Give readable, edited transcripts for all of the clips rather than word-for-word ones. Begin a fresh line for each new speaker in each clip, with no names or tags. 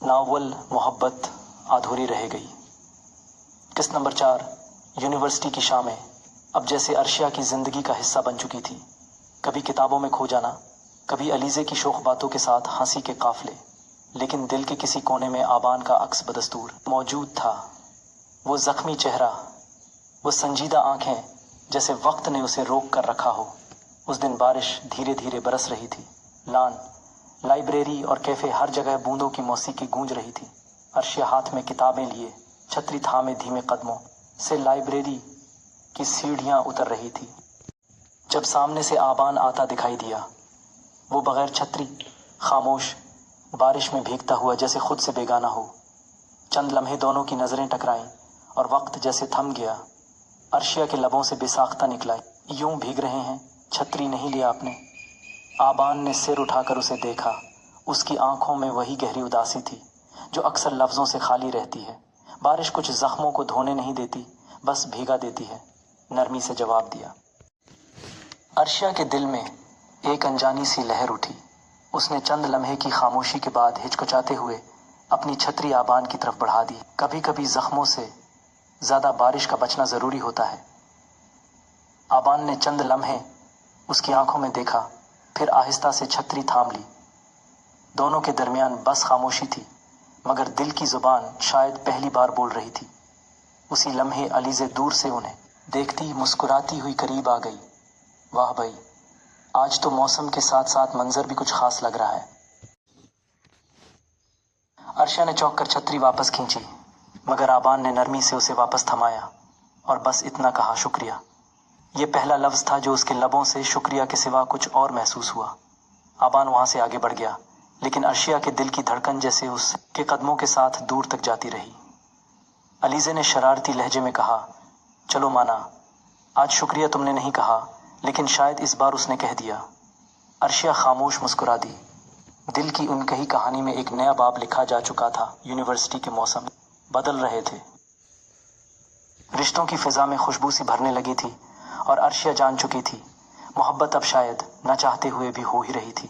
Novel मोहब्बत अधूरी रह गई। किस्त नंबर 4। यूनिवर्सिटी की शामें अब जैसे अर्शिया की जिंदगी का हिस्सा बन चुकी थी। कभी किताबों में खो जाना, कभी अलीज़े की शोख बातों के साथ हंसी के काफले, लेकिन दिल के किसी कोने में आबान का अक्स बदस्तूर मौजूद था। वो जख्मी चेहरा, वो संजीदा आंखें, जैसे वक्त ने उसे रोक कर रखा हो। उस दिन बारिश धीरे धीरे बरस रही थी। लान, लाइब्रेरी और कैफे, हर जगह बूंदों की मौसीकी गूंज रही थी। अर्शिया हाथ में किताबें लिए, छतरी थामे धीमे कदमों से लाइब्रेरी की सीढ़ियां उतर रही थी। जब सामने से आबान आता दिखाई दिया, वो बगैर छतरी, खामोश, बारिश में भीगता हुआ, जैसे खुद से बेगाना हो। चंद लम्हे दोनों की नजरें टकराईं और वक्त जैसे थम गया। अर्शिया के लबों से बेसाख्ता निकला, यूं भीग रहे हैं, छतरी नहीं लिया आपने? आबान ने सिर उठाकर उसे देखा। उसकी आंखों में वही गहरी उदासी थी जो अक्सर लफ्जों से खाली रहती है। बारिश कुछ जख्मों को धोने नहीं देती, बस भीगा देती है। नरमी से जवाब दिया। अर्शिया के दिल में एक अनजानी सी लहर उठी। उसने चंद लम्हे की खामोशी के बाद हिचकिचाते हुए अपनी छतरी आबान की तरफ बढ़ा दी। कभी कभी जख्मों से ज्यादा बारिश का बचना जरूरी होता है। आबान ने चंद लम्हे उसकी आंखों में देखा, फिर आहिस्ता से छतरी थाम ली। दोनों के दरमियान बस खामोशी थी, मगर दिल की जुबान शायद पहली बार बोल रही थी। उसी लम्हे अलीज़े दूर से उन्हें देखती मुस्कुराती हुई करीब आ गई। वाह भाई, आज तो मौसम के साथ साथ मंजर भी कुछ खास लग रहा है। अर्शिया ने चौंक कर छतरी वापस खींची, मगर आबान ने नरमी से उसे वापस थमाया और बस इतना कहा, शुक्रिया। ये पहला लफ्ज था जो उसके लबों से शुक्रिया के सिवा कुछ और महसूस हुआ। आबान वहां से आगे बढ़ गया, लेकिन अर्शिया के दिल की धड़कन जैसे उसके कदमों के साथ दूर तक जाती रही। अलीज़े ने शरारती लहजे में कहा, चलो माना, आज शुक्रिया तुमने नहीं कहा, लेकिन शायद इस बार उसने कह दिया। अर्शिया खामोश मुस्कुरा दी। दिल की उन कही कहानी में एक नया बाब लिखा जा चुका था। यूनिवर्सिटी के मौसम बदल रहे थे, रिश्तों की फिजा में खुशबू सी भरने लगी थी और अर्शिया जान चुकी थी मोहब्बत अब शायद न चाहते हुए भी हो ही रही थी।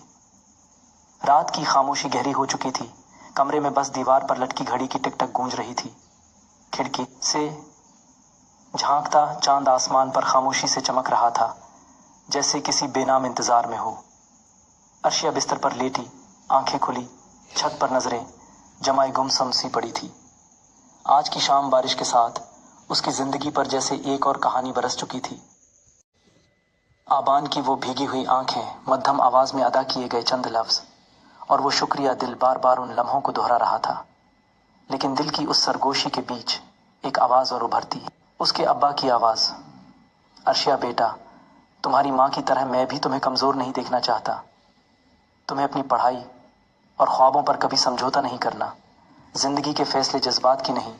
रात की खामोशी गहरी हो चुकी थी। कमरे में बस दीवार पर लटकी घड़ी की टिक टक गूंज रही थी। खिड़की से झांकता चांद आसमान पर खामोशी से चमक रहा था, जैसे किसी बेनाम इंतजार में हो। अर्शिया बिस्तर पर लेटी, आंखें खुली, छत पर नजरें जमाई गुमसुम सी पड़ी थी। आज की शाम बारिश के साथ उसकी जिंदगी पर जैसे एक और कहानी बरस चुकी थी। आबान की वो भीगी हुई आंखें, मध्यम आवाज में अदा किए गए चंद लफ्ज और वो शुक्रिया, दिल बार बार उन लम्हों को दोहरा रहा था। लेकिन दिल की उस सरगोशी के बीच एक आवाज और उभरती, उसके अब्बा की आवाज। अर्शिया बेटा, तुम्हारी माँ की तरह मैं भी तुम्हें कमजोर नहीं देखना चाहता। तुम्हें अपनी पढ़ाई और ख्वाबों पर कभी समझौता नहीं करना। जिंदगी के फैसले जज्बात की नहीं,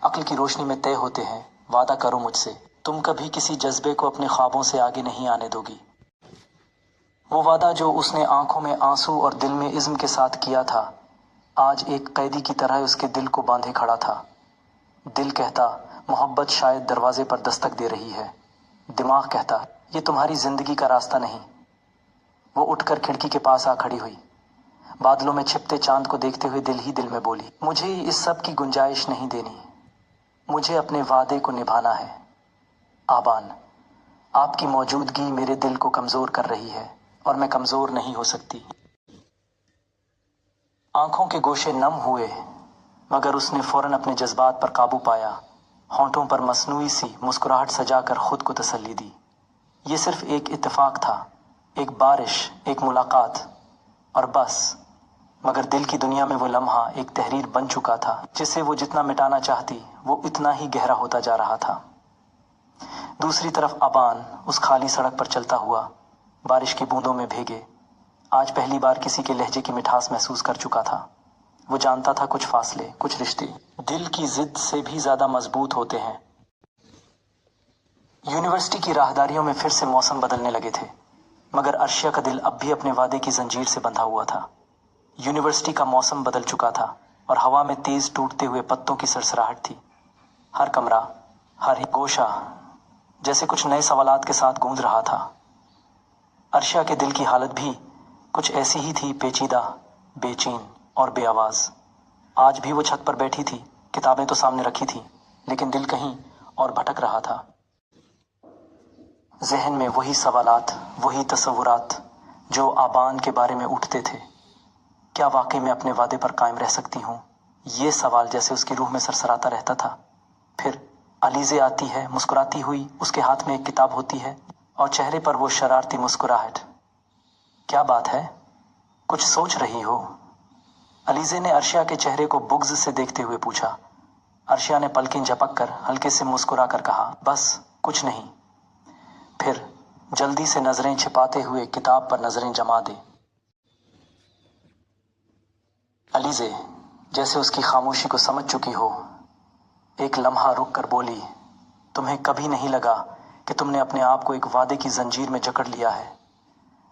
अक्ल की रोशनी में तय होते हैं। वादा करो मुझसे, तुम कभी किसी जज्बे को अपने ख्वाबों से आगे नहीं आने दोगी। वो वादा जो उसने आंखों में आंसू और दिल में इज्म के साथ किया था, आज एक कैदी की तरह उसके दिल को बांधे खड़ा था। दिल कहता, मोहब्बत शायद दरवाजे पर दस्तक दे रही है। दिमाग कहता, ये तुम्हारी जिंदगी का रास्ता नहीं। वो उठकर खिड़की के पास आ खड़ी हुई। बादलों में छिपते चांद को देखते हुए दिल ही दिल में बोली, मुझे इस सब की गुंजाइश नहीं देनी, मुझे अपने वादे को निभाना है। आबान, आपकी मौजूदगी मेरे दिल को कमजोर कर रही है और मैं कमजोर नहीं हो सकती। आंखों के गोशे नम हुए, मगर उसने फौरन अपने जज्बात पर काबू पाया। होंठों पर मसनूई सी मुस्कुराहट सजाकर खुद को तसल्ली दी। ये सिर्फ एक इत्तेफाक था, एक बारिश, एक मुलाकात और बस। मगर दिल की दुनिया में वो लम्हा एक तहरीर बन चुका था, जिसे वो जितना मिटाना चाहती वो इतना ही गहरा होता जा रहा था। दूसरी तरफ आबान उस खाली सड़क पर चलता हुआ, बारिश की बूंदों में भीगे, आज पहली बार किसी के लहजे की मिठास महसूस कर चुका था। वो जानता था कुछ फासले, कुछ रिश्ते दिल की जिद से भी ज्यादा मजबूत होते हैं। यूनिवर्सिटी की राहदारियों में फिर से मौसम बदलने लगे थे, मगर अर्शिया का दिल अब भी अपने वादे की जंजीर से बंधा हुआ था। यूनिवर्सिटी का मौसम बदल चुका था और हवा में तेज टूटते हुए पत्तों की सरसराहट थी। हर कमरा, हर गोशा जैसे कुछ नए सवालात के साथ गूंज रहा था। अर्शिया के दिल की हालत भी कुछ ऐसी ही थी, पेचीदा, बेचैन और बेआवाज। आज भी वो छत पर बैठी थी, किताबें तो सामने रखी थी, लेकिन दिल कहीं और भटक रहा था। जहन में वही सवालात, वही तसव्वुरात जो आबान के बारे में उठते थे। क्या वाकई मैं अपने वादे पर कायम रह सकती हूँ? ये सवाल जैसे उसकी रूह में सरसराता रहता था। फिर अलीज़े आती है, मुस्कुराती हुई, उसके हाथ में एक किताब होती है और चेहरे पर वो शरारती मुस्कुराहट। क्या बात है? कुछ सोच रही हो? अलीज़े ने अर्शिया के चेहरे को बुग़्ज़ से देखते हुए पूछा। अर्शिया ने पलकें झपक कर हल्के से मुस्कुरा कर कहा, बस कुछ नहीं। फिर जल्दी से नजरें छिपाते हुए किताब पर नजरें जमा दे। अलीज़े जैसे उसकी खामोशी को समझ चुकी हो, एक लम्हा रुक कर बोली, तुम्हें कभी नहीं लगा कि तुमने अपने आप को एक वादे की जंजीर में जकड़ लिया है?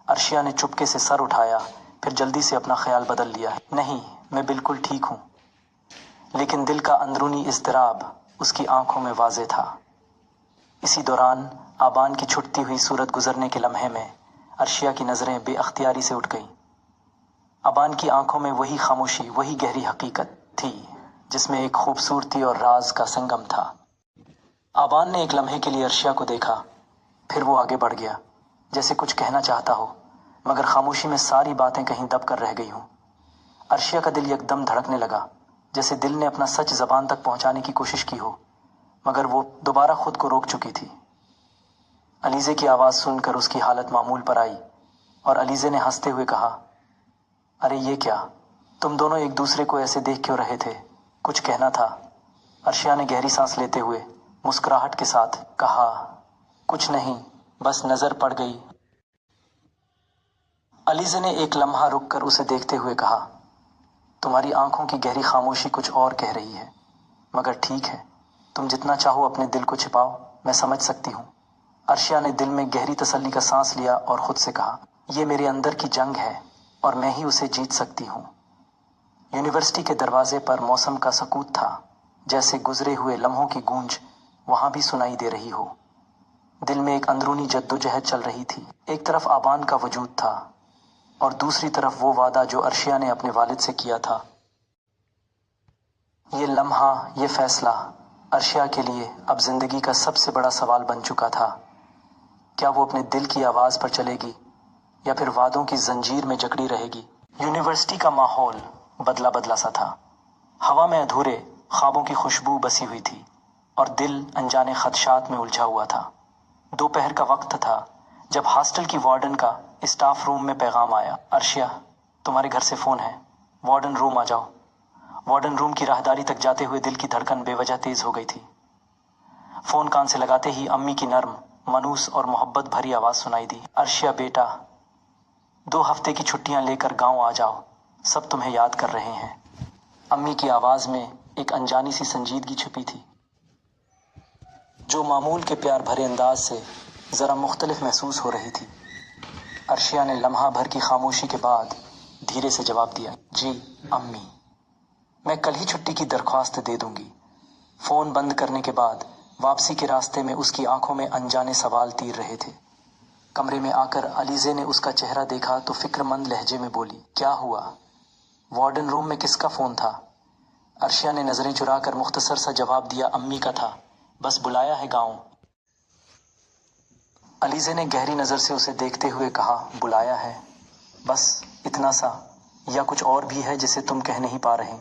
अर्शिया ने चुपके से सर उठाया, फिर जल्दी से अपना ख्याल बदल लिया। नहीं, मैं बिल्कुल ठीक हूं। लेकिन दिल का अंदरूनी इज़्तिराब उसकी आंखों में वाज़े था। इसी दौरान आबान की छुटती हुई सूरत गुजरने के लम्हे में अर्शिया की नजरें बेअख्तियारी से उठ गईं। आबान की आंखों में वही खामोशी, वही गहरी हकीकत थी जिसमें एक खूबसूरती और राज का संगम था। आबान ने एक लम्हे के लिए अर्शिया को देखा, फिर वो आगे बढ़ गया, जैसे कुछ कहना चाहता हो, मगर खामोशी में सारी बातें कहीं दब कर रह गई हों। अर्शिया का दिल एकदम धड़कने लगा, जैसे दिल ने अपना सच जबान तक पहुंचाने की कोशिश की हो, मगर वो दोबारा खुद को रोक चुकी थी। अलीज़े की आवाज़ सुनकर उसकी हालत मामूल पर आई और अलीज़े ने हंसते हुए कहा, अरे ये क्या, तुम दोनों एक दूसरे को ऐसे देख क्यों रहे थे? कुछ कहना था? अर्शिया ने गहरी सांस लेते हुए मुस्कुराहट के साथ कहा, कुछ नहीं, बस नजर पड़ गई। अलीज़े ने एक लम्हा रुक कर उसे देखते हुए कहा, तुम्हारी आंखों की गहरी खामोशी कुछ और कह रही है, मगर ठीक है, तुम जितना चाहो अपने दिल को छिपाओ, मैं समझ सकती हूँ। अर्शिया ने दिल में गहरी तसल्ली का सांस लिया और खुद से कहा, यह मेरे अंदर की जंग है और मैं ही उसे जीत सकती हूँ। यूनिवर्सिटी के दरवाजे पर मौसम का सकूत था, जैसे गुजरे हुए लम्हों की गूंज वहां भी सुनाई दे रही हो। दिल में एक अंदरूनी जद्दोजहद चल रही थी। एक तरफ आबान का वजूद था और दूसरी तरफ वो वादा जो अर्शिया ने अपने वालिद से किया था। ये लम्हा, ये फैसला अर्शिया के लिए अब जिंदगी का सबसे बड़ा सवाल बन चुका था। क्या वो अपने दिल की आवाज पर चलेगी या फिर वादों की जंजीर में जकड़ी रहेगी? यूनिवर्सिटी का माहौल बदला बदला सा था। हवा में अधूरे ख्वाबों की खुशबू बसी हुई थी और दिल अनजाने खदशात में उलझा हुआ था। दोपहर का वक्त था जब हॉस्टल की वार्डन का स्टाफ रूम में पैगाम आया, अर्शिया, तुम्हारे घर से फोन है, वार्डन रूम आ जाओ। वार्डन रूम की राहदारी तक जाते हुए दिल की धड़कन बेवजह तेज हो गई थी। फोन कान से लगाते ही अम्मी की नर्म, मनूस और मोहब्बत भरी आवाज सुनाई दी, अर्शिया बेटा, 2 हफ्ते की छुट्टियां लेकर गांव आ जाओ, सब तुम्हें याद कर रहे हैं। अम्मी की आवाज में एक अनजानी सी संजीदगी छुपी थी, जो मामूल के प्यार भरे अंदाज से जरा मुख्तलिफ महसूस हो रही थी। अर्शिया ने लम्हा भर की खामोशी के बाद धीरे से जवाब दिया, जी अम्मी, मैं कल ही छुट्टी की दरख्वास्त दे दूंगी। फोन बंद करने के बाद वापसी के रास्ते में उसकी आंखों में अनजाने सवाल तीर रहे थे। कमरे में आकर अलीज़े ने उसका चेहरा देखा तो फिक्रमंद लहजे में बोली, क्या हुआ? वार्डन रूम में किसका फोन था? अर्शिया ने नजरें चुराकर मुख्तसर सा जवाब दिया, अम्मी का था, बस बुलाया है गांव। अलीज़े ने गहरी नजर से उसे देखते हुए कहा, बुलाया है, बस इतना सा, या कुछ और भी है जिसे तुम कह नहीं पा रहे?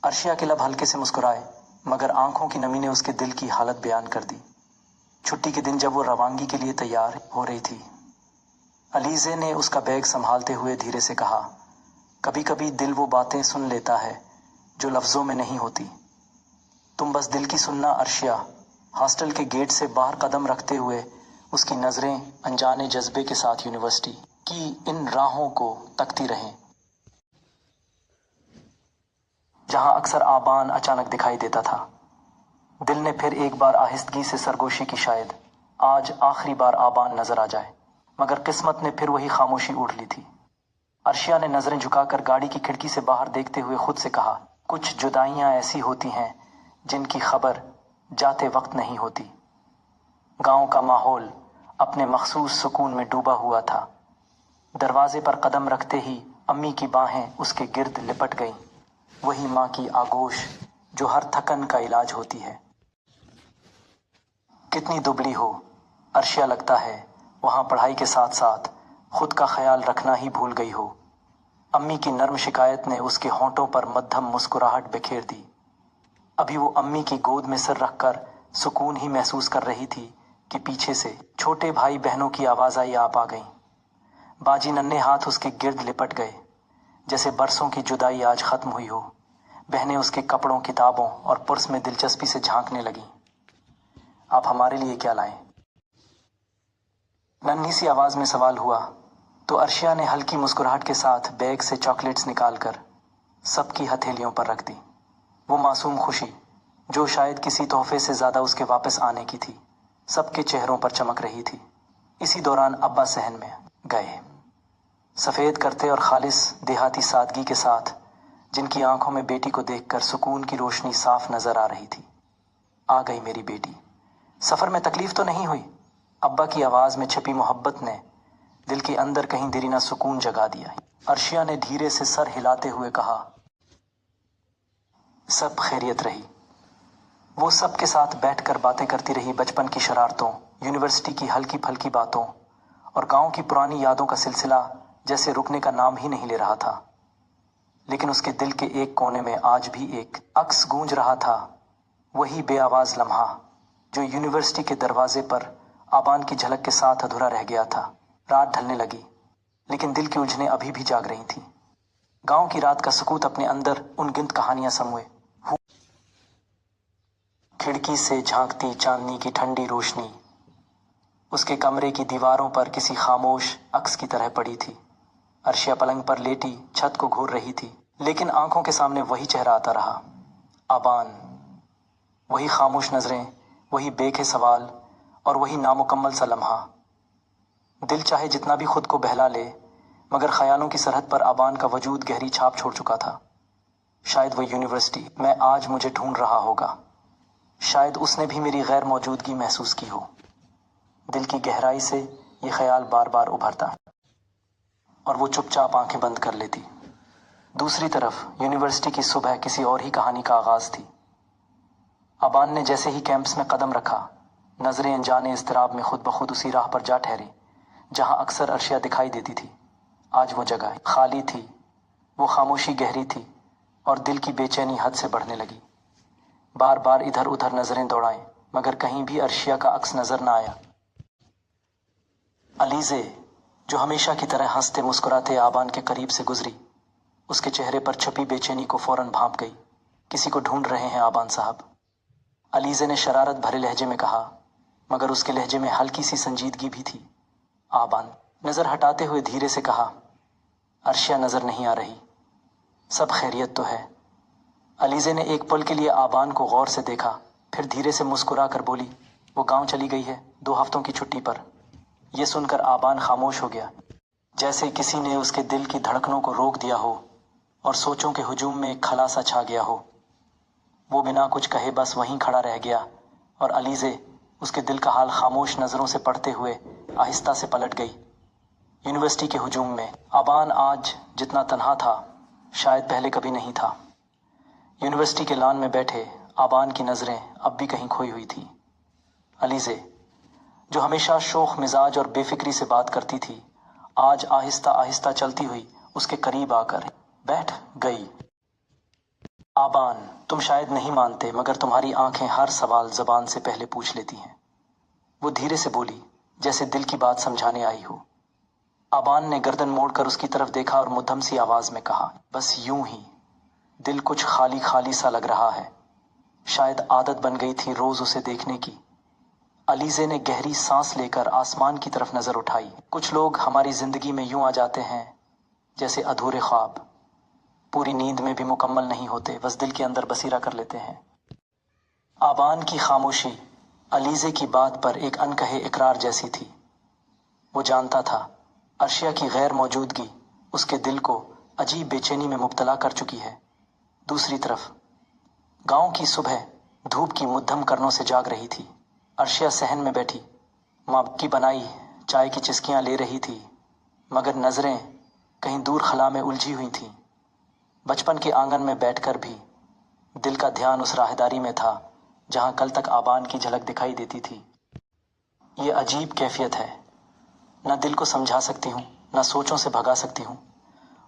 अर्शिया के लब हल्के से मुस्कुराए, मगर आंखों की नमी ने उसके दिल की हालत बयान कर दी। छुट्टी के दिन जब वो रवानगी के लिए तैयार हो रही थी, अलीज़े ने उसका बैग संभालते हुए धीरे से कहा, कभी कभी दिल वो बातें सुन लेता है जो लफ्जों में नहीं होती। तुम बस दिल की सुनना अर्शिया। हॉस्टल के गेट से बाहर कदम रखते हुए उसकी नजरें अनजाने जज्बे के साथ यूनिवर्सिटी की इन राहों को तकती रहें, जहां अक्सर आबान अचानक दिखाई देता था। दिल ने फिर एक बार आहिस्तगी से सरगोशी की, शायद आज आखिरी बार आबान नजर आ जाए, मगर किस्मत ने फिर वही खामोशी ओढ़ ली थी। अर्शिया ने नजरें झुकाकर गाड़ी की खिड़की से बाहर देखते हुए खुद से कहा, कुछ जुदाइयां ऐसी होती हैं जिनकी खबर जाते वक्त नहीं होती। गांव का माहौल अपने मखसूस सुकून में डूबा हुआ था। दरवाजे पर कदम रखते ही अम्मी की बाहें उसके गिर्द लिपट गईं। वही माँ की आगोश जो हर थकन का इलाज होती है। कितनी दुबली हो अर्शिया, लगता है वहां पढ़ाई के साथ साथ खुद का ख्याल रखना ही भूल गई हो। अम्मी की नर्म शिकायत ने उसके होंठों पर मध्यम मुस्कुराहट बिखेर दी। अभी वो अम्मी की गोद में सिर रखकर सुकून ही महसूस कर रही थी कि पीछे से छोटे भाई बहनों की आवाजाई आप आ गईं। बाजी नन्हे हाथ उसके गिर्द लिपट गए, जैसे बरसों की जुदाई आज खत्म हुई हो। बहनें उसके कपड़ों, किताबों और पर्स में दिलचस्पी से झांकने लगीं। आप हमारे लिए क्या लाएं? नन्ही सी आवाज में सवाल हुआ तो अर्शिया ने हल्की मुस्कुराहट के साथ बैग से चॉकलेट्स निकालकर सबकी हथेलियों पर रख दी। वो मासूम खुशी जो शायद किसी तोहफे से ज्यादा उसके वापस आने की थी, सबके चेहरों पर चमक रही थी। इसी दौरान अब्बा सहन में गए, सफेद करते और खालिस देहाती सादगी के साथ, जिनकी आंखों में बेटी को देखकर सुकून की रोशनी साफ नजर आ रही थी। आ गई मेरी बेटी, सफर में तकलीफ तो नहीं हुई? अब्बा की आवाज में छिपी मोहब्बत ने दिल के अंदर कहीं देरीना सुकून जगा दिया। अर्शिया ने धीरे से सर हिलाते हुए कहा, सब खैरियत रही। वो सबके साथ बैठकर बातें करती रही, बचपन की शरारतों, यूनिवर्सिटी की हल्की फल्की बातों और गांव की पुरानी यादों का सिलसिला जैसे रुकने का नाम ही नहीं ले रहा था। लेकिन उसके दिल के एक कोने में आज भी एक अक्स गूंज रहा था, वही बेआवाज लम्हा जो यूनिवर्सिटी के दरवाजे पर आबान की झलक के साथ अधूरा रह गया था। रात ढलने लगी, लेकिन दिल की उलझनें अभी भी जाग रही थीं। गांव की रात का सुकूत अपने अंदर उनगिनत कहानियां समोए। खिड़की से झांकती चांदनी की ठंडी रोशनी उसके कमरे की दीवारों पर किसी खामोश अक्स की तरह पड़ी थी। अर्शिया पलंग पर लेटी छत को घूर रही थी, लेकिन आंखों के सामने वही चेहरा आता रहा, आबान। वही खामोश नजरें, वही बेखे सवाल और वही नामुकम्मल सा लम्हा। दिल चाहे जितना भी खुद को बहला ले, मगर ख्यालों की सरहद पर आबान का वजूद गहरी छाप छोड़ चुका था। शायद वो यूनिवर्सिटी में आज मुझे ढूंढ रहा होगा, शायद उसने भी मेरी गैर मौजूदगी महसूस की हो। दिल की गहराई से ये ख्याल बार बार उभरता और वो चुपचाप आंखें बंद कर लेती। दूसरी तरफ यूनिवर्सिटी की सुबह किसी और ही कहानी का आगाज थी। अबान ने जैसे ही कैंपस में कदम रखा, नजरें अनजाने इस्तराब में खुद ब खुद उसी राह पर जा ठहरी जहां अक्सर अर्शिया दिखाई देती थी। आज वो जगह खाली थी, वो खामोशी गहरी थी और दिल की बेचैनी हद से बढ़ने लगी। बार बार इधर उधर नजरें दौड़ाएं, मगर कहीं भी अर्शिया का अक्स नजर न आया। अलीजे, जो हमेशा की तरह हंसते मुस्कुराते आबान के करीब से गुजरी, उसके चेहरे पर छुपी बेचैनी को फौरन भांप गई। किसी को ढूंढ रहे हैं आबान साहब? अलीजे ने शरारत भरे लहजे में कहा, मगर उसके लहजे में हल्की सी संजीदगी भी थी। आबान नजर हटाते हुए धीरे से कहा, अर्शिया नजर नहीं आ रही, सब खैरियत तो है? अलीजे ने एक पल के लिए आबान को गौर से देखा, फिर धीरे से मुस्कुरा कर बोली, वो गांव चली गई है 2 हफ्तों की छुट्टी पर। यह सुनकर आबान खामोश हो गया, जैसे किसी ने उसके दिल की धड़कनों को रोक दिया हो और सोचों के हुजूम में एक खलासा छा गया हो। वो बिना कुछ कहे बस वहीं खड़ा रह गया और अलीजे उसके दिल का हाल खामोश नजरों से पढ़ते हुए आहिस्ता से पलट गई। यूनिवर्सिटी के हुजूम में आबान आज जितना तन्हा था, शायद पहले कभी नहीं था। यूनिवर्सिटी के लॉन में बैठे आबान की नजरें अब भी कहीं खोई हुई थी। अलीजे, जो हमेशा शोख मिजाज और बेफिक्री से बात करती थी, आज आहिस्ता आहिस्ता चलती हुई उसके करीब आकर बैठ गई। आबान, तुम शायद नहीं मानते, मगर तुम्हारी आंखें हर सवाल जबान से पहले पूछ लेती हैं। वो धीरे से बोली, जैसे दिल की बात समझाने आई हो। आबान ने गर्दन मोड़कर उसकी तरफ देखा और मुद्दम सी आवाज में कहा, बस यूं ही। दिल कुछ खाली खाली सा लग रहा है, शायद आदत बन गई थी रोज उसे देखने की। अलीजे ने गहरी सांस लेकर आसमान की तरफ नजर उठाई। कुछ लोग हमारी जिंदगी में यूं आ जाते हैं जैसे अधूरे ख्वाब, पूरी नींद में भी मुकम्मल नहीं होते, बस दिल के अंदर बसीरा कर लेते हैं। आबान की खामोशी अलीजे की बात पर एक अनकहे इकरार जैसी थी। वो जानता था अर्शिया की गैर मौजूदगी उसके दिल को अजीब बेचैनी में मुब्तला कर चुकी है। दूसरी तरफ गांव की सुबह धूप की मुद्दम करनों से जाग रही थी। अर्शिया सहन में बैठी माँ की बनाई चाय की चिस्कियां ले रही थी, मगर नजरें कहीं दूर खला में उलझी हुई थीं। बचपन के आंगन में बैठकर भी दिल का ध्यान उस राहदारी में था जहां कल तक आबान की झलक दिखाई देती थी। ये अजीब कैफियत है, न दिल को समझा सकती हूँ न सोचों से भगा सकती हूँ।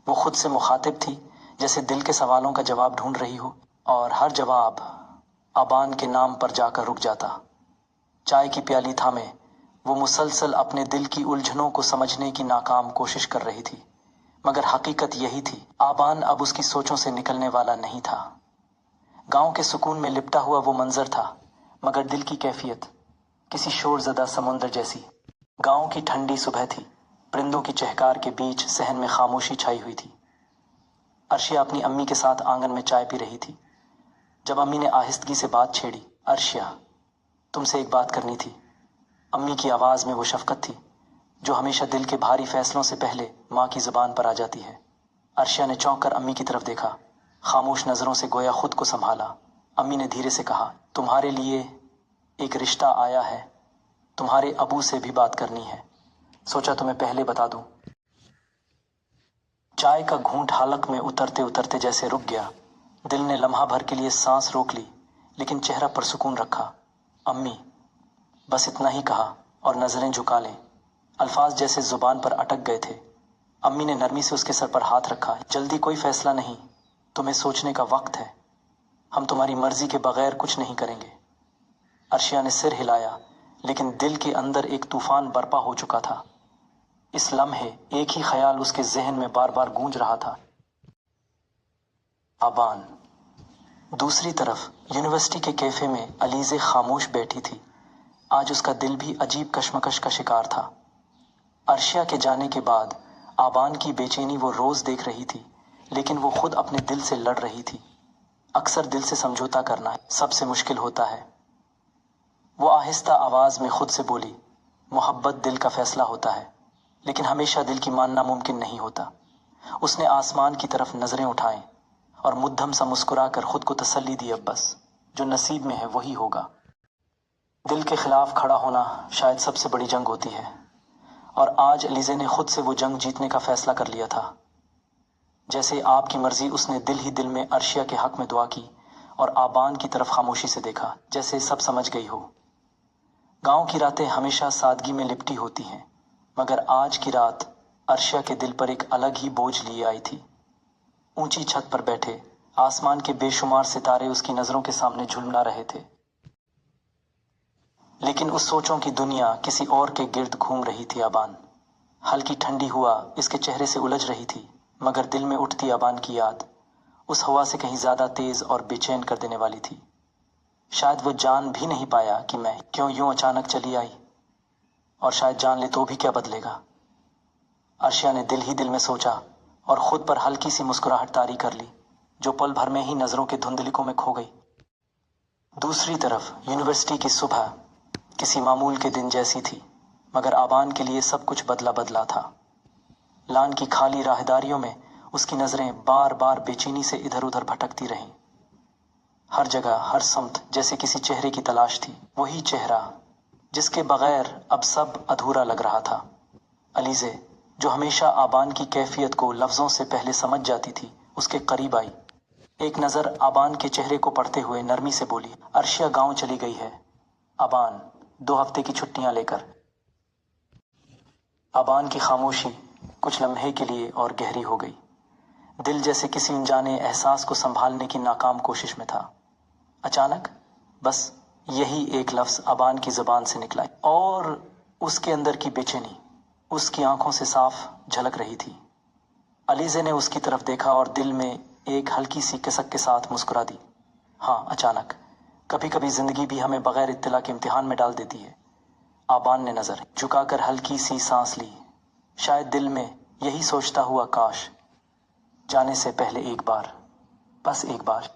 वो खुद से मुखातिब थी, जैसे दिल के सवालों का जवाब ढूंढ रही हो, और हर जवाब आबान के नाम पर जाकर रुक जाता। चाय की प्याली थामे वो मुसलसल अपने दिल की उलझनों को समझने की नाकाम कोशिश कर रही थी, मगर हकीकत यही थी, आबान अब उसकी सोचों से निकलने वाला नहीं था। गांव के सुकून में लिपटा हुआ वो मंजर था, मगर दिल की कैफियत किसी शोरज़दा समुंदर जैसी। गांव की ठंडी सुबह थी, परिंदों की चहकार के बीच सहन में खामोशी छाई हुई थी। अर्शिया अपनी अम्मी के साथ आंगन में चाय पी रही थी। जब अम्मी ने आहिस्तगी से बात छेड़ी, अर्शिया, तुमसे एक बात करनी थी। अम्मी की आवाज़ में वो शफकत थी जो हमेशा दिल के भारी फैसलों से पहले माँ की ज़ुबान पर आ जाती है। अर्शिया ने चौंक कर अम्मी की तरफ देखा, खामोश नज़रों से गोया खुद को संभाला। अम्मी ने धीरे से कहा, तुम्हारे लिए एक रिश्ता आया है, तुम्हारे अबू से भी बात करनी है, सोचा तुम्हें पहले बता दूं। चाय का घूंट हालक में उतरते उतरते जैसे रुक गया। दिल ने लम्हा भर के लिए सांस रोक ली, लेकिन चेहरा पर सुकून रखा। अम्मी, बस इतना ही कहा और नजरें झुका लें। अल्फाज जैसे जुबान पर अटक गए थे। अम्मी ने नरमी से उसके सर पर हाथ रखा। जल्दी कोई फैसला नहीं, तुम्हें सोचने का वक्त है। हम तुम्हारी मर्जी के बगैर कुछ नहीं करेंगे। अर्शिया ने सिर हिलाया, लेकिन दिल के अंदर एक तूफान बर्पा हो चुका था। इस लम्हे एक ही ख्याल उसके जहन में बार बार गूंज रहा था, आबान। दूसरी तरफ यूनिवर्सिटी के कैफे में अलीज़े खामोश बैठी थी। आज उसका दिल भी अजीब कश्मकश का शिकार था। अर्शिया के जाने के बाद आबान की बेचैनी वो रोज देख रही थी, लेकिन वो खुद अपने दिल से लड़ रही थी। अक्सर दिल से समझौता करना सबसे मुश्किल होता है। वो आहिस्ता आवाज में खुद से बोली, मोहब्बत दिल का फैसला होता है, लेकिन हमेशा दिल की मानना मुमकिन नहीं होता। उसने आसमान की तरफ नजरें उठाएं और मुद्दम सा मुस्कुराकर खुद को तसल्ली दी, अब बस जो नसीब में है वही होगा। दिल के खिलाफ खड़ा होना शायद सबसे बड़ी जंग होती है, और आज अलीज़े ने खुद से वो जंग जीतने का फैसला कर लिया था। जैसे आपकी मर्जी, उसने दिल ही दिल में अर्शिया के हक में दुआ की और आबान की तरफ खामोशी से देखा, जैसे सब समझ गई हो। गांव की रातें हमेशा सादगी में लिपटी होती हैं, मगर आज की रात अर्शिया के दिल पर एक अलग ही बोझ लिए आई थी। ऊंची छत पर बैठे आसमान के बेशुमार सितारे उसकी नजरों के सामने झुलमिला रहे थे, लेकिन उस सोचों की दुनिया किसी और के गिर्द घूम रही थी। आबान, हल्की ठंडी हुआ इसके चेहरे से उलझ रही थी, मगर दिल में उठती आबान की याद उस हवा से कहीं ज्यादा तेज और बेचैन कर देने वाली थी। शायद वो जान भी नहीं पाया कि मैं क्यों यूं अचानक चली आई, और शायद जान ले तो भी क्या बदलेगा। अर्शिया ने दिल ही दिल में सोचा और खुद पर हल्की सी मुस्कुराहट तारी कर ली, जो पल भर में ही नजरों के धुंधलिकों में खो गई। दूसरी तरफ यूनिवर्सिटी की सुबह किसी मामूल के दिन जैसी थी, मगर आबान के लिए सब कुछ बदला बदला था। लान की खाली राहदारियों में उसकी नजरें बार बार बेचैनी से इधर उधर भटकती रहीं। हर जगह, हर समत जैसे किसी चेहरे की तलाश थी, वही चेहरा जिसके बगैर अब सब अधूरा लग रहा था। अलीज़े, जो हमेशा आबान की कैफियत को लफ्जों से पहले समझ जाती थी, उसके करीब आई। एक नजर आबान के चेहरे को पढ़ते हुए नरमी से बोली, अर्शिया गांव चली गई है आबान, 2 हफ्ते की छुट्टियां लेकर। आबान की खामोशी कुछ लम्हे के लिए और गहरी हो गई। दिल जैसे किसी अनजाने एहसास को संभालने की नाकाम कोशिश में था। अचानक बस यही एक लफ्ज आबान की जुबान से निकला, और उसके अंदर की बेचैनी उसकी आंखों से साफ झलक रही थी। अलीज़े ने उसकी तरफ देखा और दिल में एक हल्की सी कसक के साथ मुस्कुरा दी। हाँ, अचानक कभी कभी जिंदगी भी हमें बगैर इत्तला के इम्तिहान में डाल देती है। आबान ने नजर झुकाकर हल्की सी सांस ली, शायद दिल में यही सोचता हुआ, काश जाने से पहले एक बार, बस एक बार